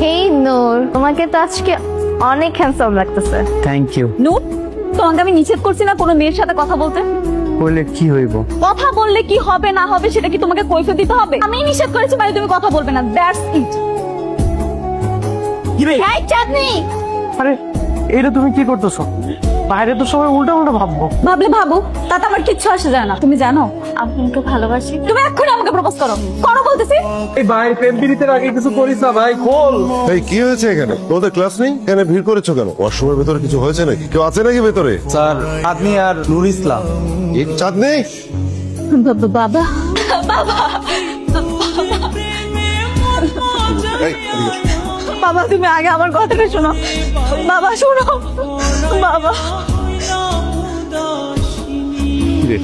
হেই নূর, তোমাকে তো আজকে অনেক হ্যান্ডসাম লাগতেছে। Thank you. নূর, তোমাকে আমি নিষেধ করছি না কোনো মেয়ের সাথে কথা বলতে? বললে কি হইব? কথা বললে কি হবে না হবে সেটা কি তোমাকে কৈফিয়ত দিতে হবে? আমি নিষেধ করেছি মানে তুমি কথা বলবে না, দ্যাটস ইট। কি রে? এই চাঁদনি, আরে এটা তুমি কি করতেছো? বাইরে তো সবাই উল্টা উল্টা ভাববো। ভাবলে ভাবো, তাতে আমার কিচ্ছু আসে যায় না। তুমি জানো আমি তোমাকে ভালোবাসি। তুমি এক্ষুনি আমাকে প্রপোজ করো, করো বলতেছি। এই ভাই প্রেম বিরিতের আগে কিছু করিস না ভাই, খোল। এই কি হয়েছে এখানে? তোমাদের ক্লাস নেই? এখানে ভিড় করেছো কেন? ওয়াশরুমের ভেতরে কিছু হয়েছে নাকি? কেউ আছে নাকি ভেতরে? স্যার আপনি আর নুর ইসলাম। চাঁদ নেই? বাবা বাবা এই, এদিকে এসো। বাবা, তুমি আগে আমার কথাটা শোনো। বাবা শোনো, বাবা। কিরে,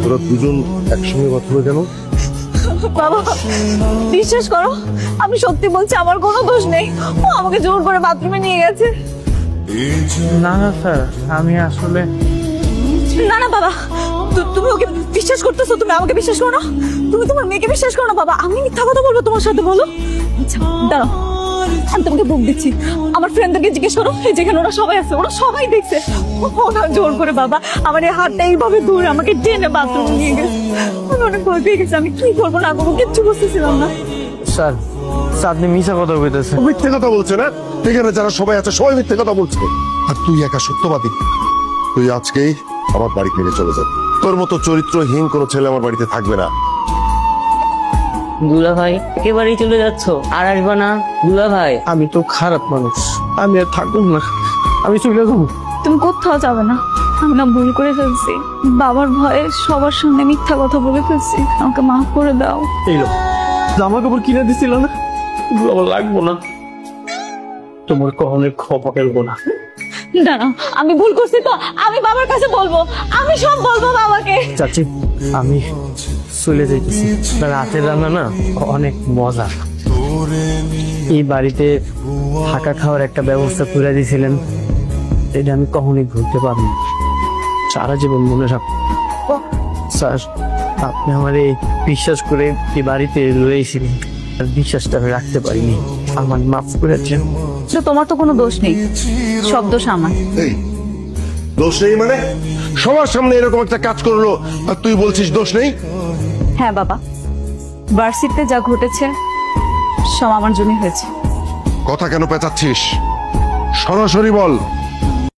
তোরা দুজন একসঙ্গে কথা বলে কেন? বাবা বিশ্বাস করো, আমি সত্যি বলছি, আমার কোনো দোষ নেই। ও আমাকে জোর করে বাথরুমে নিয়ে গেছে। না না স্যার, আমি আসলে না না বাবা, তুমি ওকে বিশ্বাস করতেছো? তুমি আমাকে বিশ্বাস করো না? তুমি তোমার মেয়েকে বিশ্বাস করো না? বাবা আমি মিথ্যা কথা বলবো তোমার সাথে? বলো। আচ্ছা দাঁড়াও, আমি তোমাকে বুক দিচ্ছি। আমার ফ্রেন্ডদেরকে জিজ্ঞেস করো, এই যেখানে ওরা সবাই আছে, ওরা সবাই দেখছে। ওরা জোর করে বাবা আমার এই হাতটা এইভাবে ধরে আমাকে টেনে বাথরুমে নিয়ে গেছে। আমি অনেক ভয় পেয়ে গেছি, আমি কি করবো না করবো কিচ্ছু বুঝতেছিলাম না। স্যার আপনি মিশা কথা কইতেছেন। মিথ্যে কথা বলছে না? এখানে যারা সবাই আছে সবাই মিথ্যে কথা বলছে। আর তুই একা সত্যবাদী। তুই আজকেই আমার বাড়ি থেকে চলে যাবি। তোর মতো চরিত্রহীন কোনো ছেলে আমার বাড়িতে থাকবে না। দুলা ভাই একেবারেই চলে যাচ্ছ, আর আসবা না? দুলা ভাই আমি তো খারাপ মানুষ, আমি আর থাকবো না, আমি চলে যাবো। তুমি কোথাও যাবে না। আমি না ভুল করে ফেলছি, বাবার ভয়ে সবার সামনে মিথ্যা কথা বলে ফেলছি। আমাকে মাফ করে দাও। এই লোক জামা কাপড় কিনে দিছিল না, এগুলো আমার লাগবো না। তোমার কখনোই ক্ষমা করবো না। দাঁড়াও, আমি ভুল করছি তো আমি বাবার কাছে বলবো, আমি সব বলবো বাবাকে। চাচি আমি চলে যাইতেছি, রাতের রান্না না অনেক মজা। এই বাড়িতে থাকা খাওয়ার একটা ব্যবস্থা করে দিয়েছিলেন, এটা আমি কখনোই ভুলতে পারবো না, সারা জীবন মনে রাখবো। স্যার আপনি আমার এই বিশ্বাস করে এই বাড়িতে রয়েছিলেন, আর বিশ্বাসটা আমি রাখতে পারিনি, আমার মাফ করে দেন। তোমার তো কোনো দোষ নেই, সব দোষ আমার। এই দোষ নেই মানে? সবার সামনে এরকম একটা কাজ করলো আর তুই বলছিস দোষ নেই? হ্যাঁ বাবা, ভার্সিটিতে যা ঘটেছে সব আমার জন্য হয়েছে। কথা কেন পেঁচাচ্ছিস? সরাসরি বল।